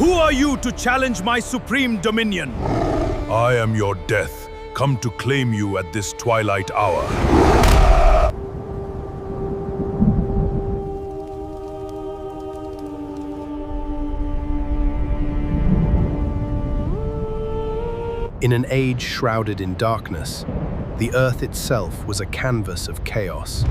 Who are you to challenge my supreme dominion? I am your death, come to claim you at this twilight hour. In an age shrouded in darkness, the earth itself was a canvas of chaos.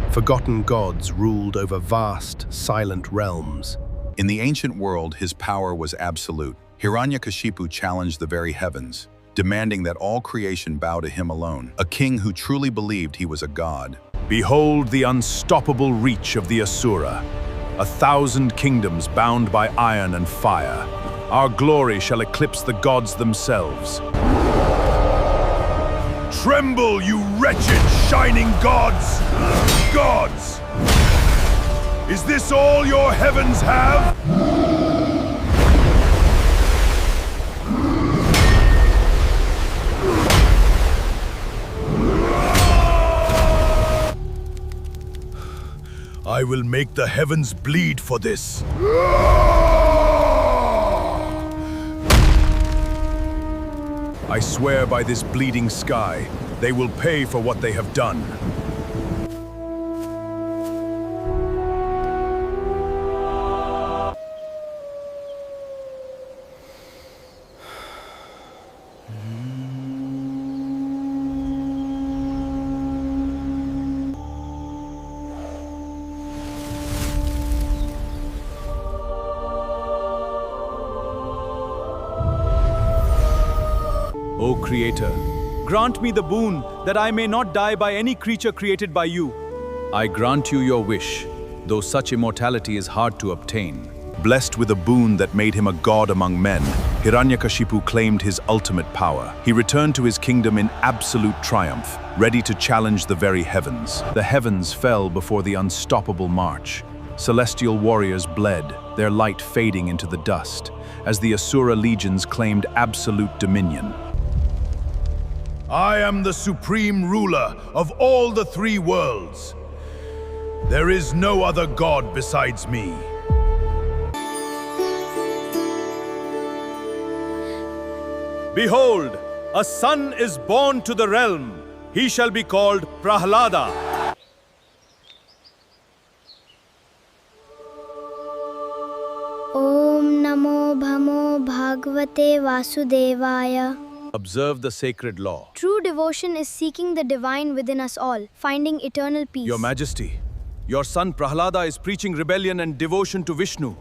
Forgotten gods ruled over vast, silent realms. In the ancient world, his power was absolute. Hiranyakashipu challenged the very heavens, demanding that all creation bow to him alone, a king who truly believed he was a god. Behold the unstoppable reach of the Asura, 1,000 kingdoms bound by iron and fire. Our glory shall eclipse the gods themselves. Tremble, you wretched, shining gods! Gods! Is this all your heavens have? I will make the heavens bleed for this. I swear by this bleeding sky, they will pay for what they have done. O Creator, grant me the boon that I may not die by any creature created by you. I grant you your wish, though such immortality is hard to obtain. Blessed with a boon that made him a god among men, Hiranyakashipu claimed his ultimate power. He returned to his kingdom in absolute triumph, ready to challenge the very heavens. The heavens fell before the unstoppable march. Celestial warriors bled, their light fading into the dust, as the Asura legions claimed absolute dominion. I am the supreme ruler of all the three worlds. There is no other god besides me. Behold, a son is born to the realm. He shall be called Prahlada. Om Namo Bhamo Bhagavate Vasudevaya. Observe the sacred law. True devotion is seeking the divine within us all, finding eternal peace. Your Majesty, your son Prahlada is preaching rebellion and devotion to Vishnu.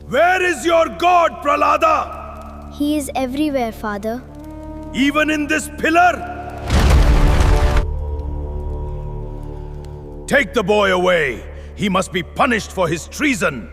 Where is your god, Prahlada? He is everywhere, Father. Even in this pillar? Take the boy away. He must be punished for his treason.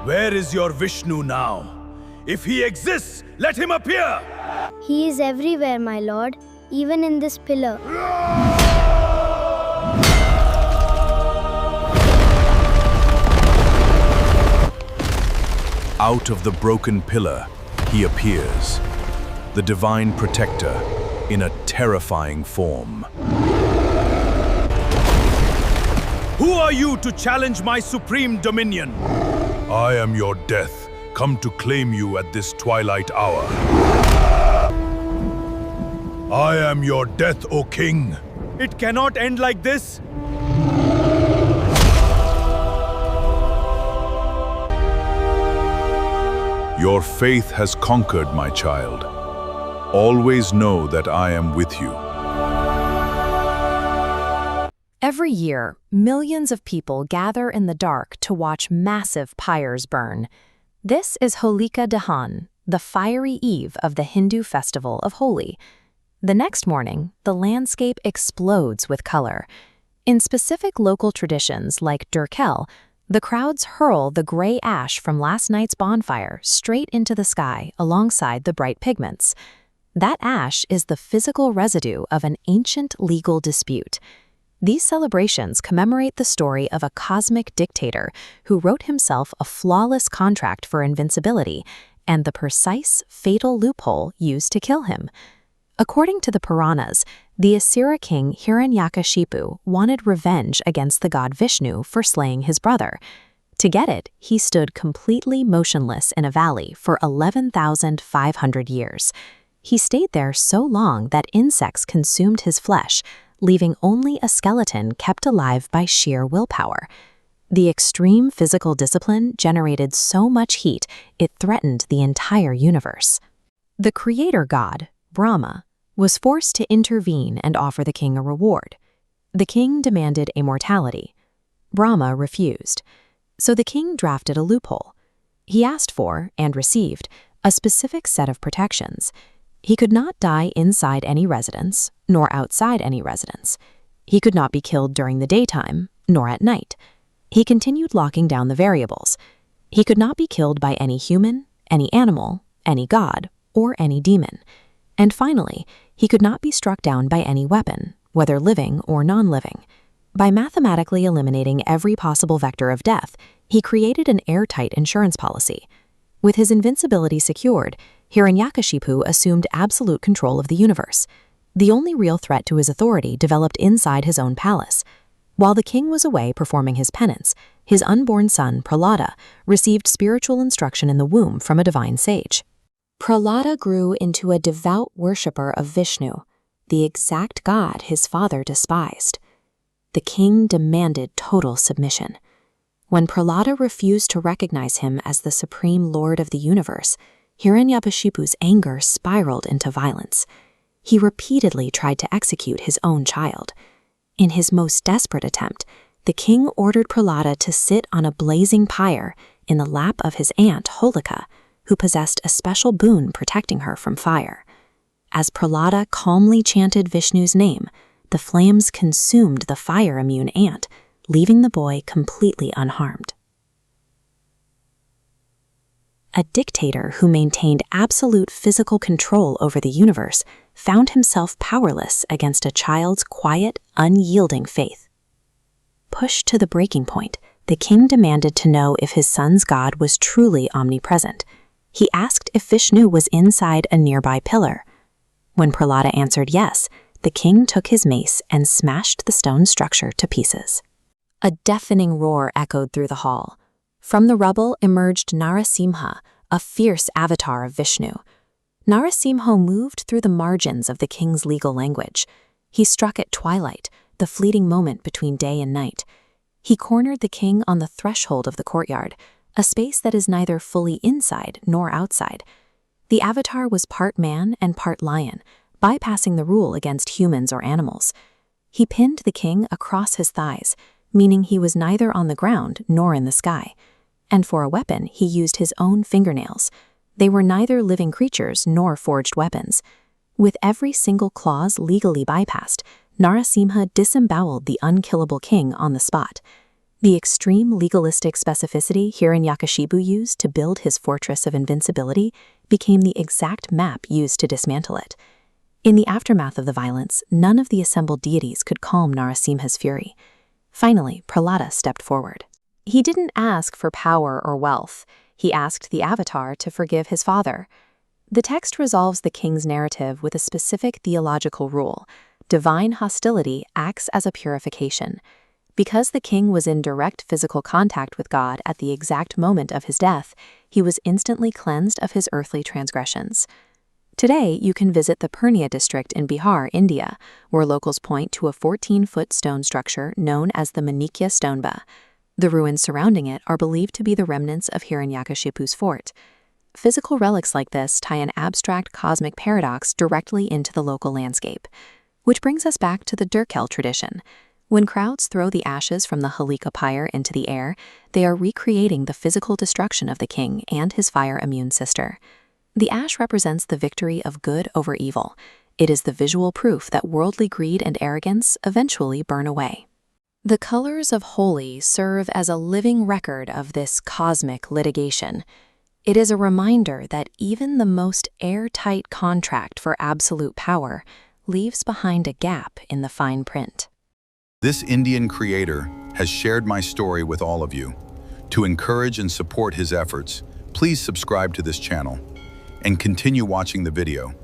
Where is your Vishnu now? If he exists, let him appear! He is everywhere, my lord, even in this pillar. Out of the broken pillar, he appears, the divine protector, in a terrifying form. Who are you to challenge my supreme dominion? I am your death, come to claim you at this twilight hour. I am your death, O king. It cannot end like this. Your faith has conquered, my child. Always know that I am with you. Every year, millions of people gather in the dark to watch massive pyres burn. This is Holika Dahan, the fiery eve of the Hindu festival of Holi. The next morning, the landscape explodes with color. In specific local traditions like Durkel, the crowds hurl the gray ash from last night's bonfire straight into the sky alongside the bright pigments. That ash is the physical residue of an ancient legal dispute. These celebrations commemorate the story of a cosmic dictator who wrote himself a flawless contract for invincibility and the precise, fatal loophole used to kill him. According to the Puranas, the Asura king Hiranyakashipu wanted revenge against the god Vishnu for slaying his brother. To get it, he stood completely motionless in a valley for 11,500 years. He stayed there so long that insects consumed his flesh, leaving only a skeleton kept alive by sheer willpower. The extreme physical discipline generated so much heat it threatened the entire universe. The creator god, Brahma, was forced to intervene and offer the king a reward. The king demanded immortality. Brahma refused. So the king drafted a loophole. He asked for, and received, a specific set of protections. He could not die inside any residence, nor outside any residence. He could not be killed during the daytime, nor at night. He continued locking down the variables. He could not be killed by any human, any animal, any god, or any demon. And finally, he could not be struck down by any weapon, whether living or non-living. By mathematically eliminating every possible vector of death, he created an airtight insurance policy. With his invincibility secured, Hiranyakashipu assumed absolute control of the universe. The only real threat to his authority developed inside his own palace. While the king was away performing his penance, his unborn son, Prahlada, received spiritual instruction in the womb from a divine sage. Prahlada grew into a devout worshipper of Vishnu, the exact god his father despised. The king demanded total submission. When Prahlada refused to recognize him as the supreme lord of the universe, Hiranyakashipu's anger spiraled into violence. He repeatedly tried to execute his own child. In his most desperate attempt, the king ordered Prahlada to sit on a blazing pyre in the lap of his aunt Holika, who possessed a special boon protecting her from fire. As Prahlada calmly chanted Vishnu's name, the flames consumed the fire-immune ant, leaving the boy completely unharmed. A dictator who maintained absolute physical control over the universe found himself powerless against a child's quiet, unyielding faith. Pushed to the breaking point, the king demanded to know if his son's god was truly omnipresent. He asked if Vishnu was inside a nearby pillar. When Prahlada answered yes, the king took his mace and smashed the stone structure to pieces. A deafening roar echoed through the hall. From the rubble emerged Narasimha, a fierce avatar of Vishnu. Narasimha moved through the margins of the king's legal language. He struck at twilight, the fleeting moment between day and night. He cornered the king on the threshold of the courtyard, a space that is neither fully inside nor outside. The avatar was part man and part lion, bypassing the rule against humans or animals. He pinned the king across his thighs, meaning he was neither on the ground nor in the sky. And for a weapon, he used his own fingernails. They were neither living creatures nor forged weapons. With every single clause legally bypassed, Narasimha disemboweled the unkillable king on the spot. The extreme legalistic specificity Hiranyakashipu used to build his fortress of invincibility became the exact map used to dismantle it. In the aftermath of the violence, none of the assembled deities could calm Narasimha's fury. Finally, Prahlada stepped forward. He didn't ask for power or wealth. He asked the avatar to forgive his father. The text resolves the king's narrative with a specific theological rule. Divine hostility acts as a purification. Because the king was in direct physical contact with God at the exact moment of his death, he was instantly cleansed of his earthly transgressions. Today, you can visit the Purnia district in Bihar, India, where locals point to a 14-foot stone structure known as the Manikya Stoneba. The ruins surrounding it are believed to be the remnants of Hiranyakashipu's fort. Physical relics like this tie an abstract cosmic paradox directly into the local landscape. Which brings us back to the Durkel tradition. When crowds throw the ashes from the Holika pyre into the air, they are recreating the physical destruction of the king and his fire-immune sister. The ash represents the victory of good over evil. It is the visual proof that worldly greed and arrogance eventually burn away. The colors of holy serve as a living record of this cosmic litigation. It is a reminder that even the most airtight contract for absolute power leaves behind a gap in the fine print. This Indian creator has shared my story with all of you. To encourage and support his efforts, please subscribe to this channel and continue watching the video.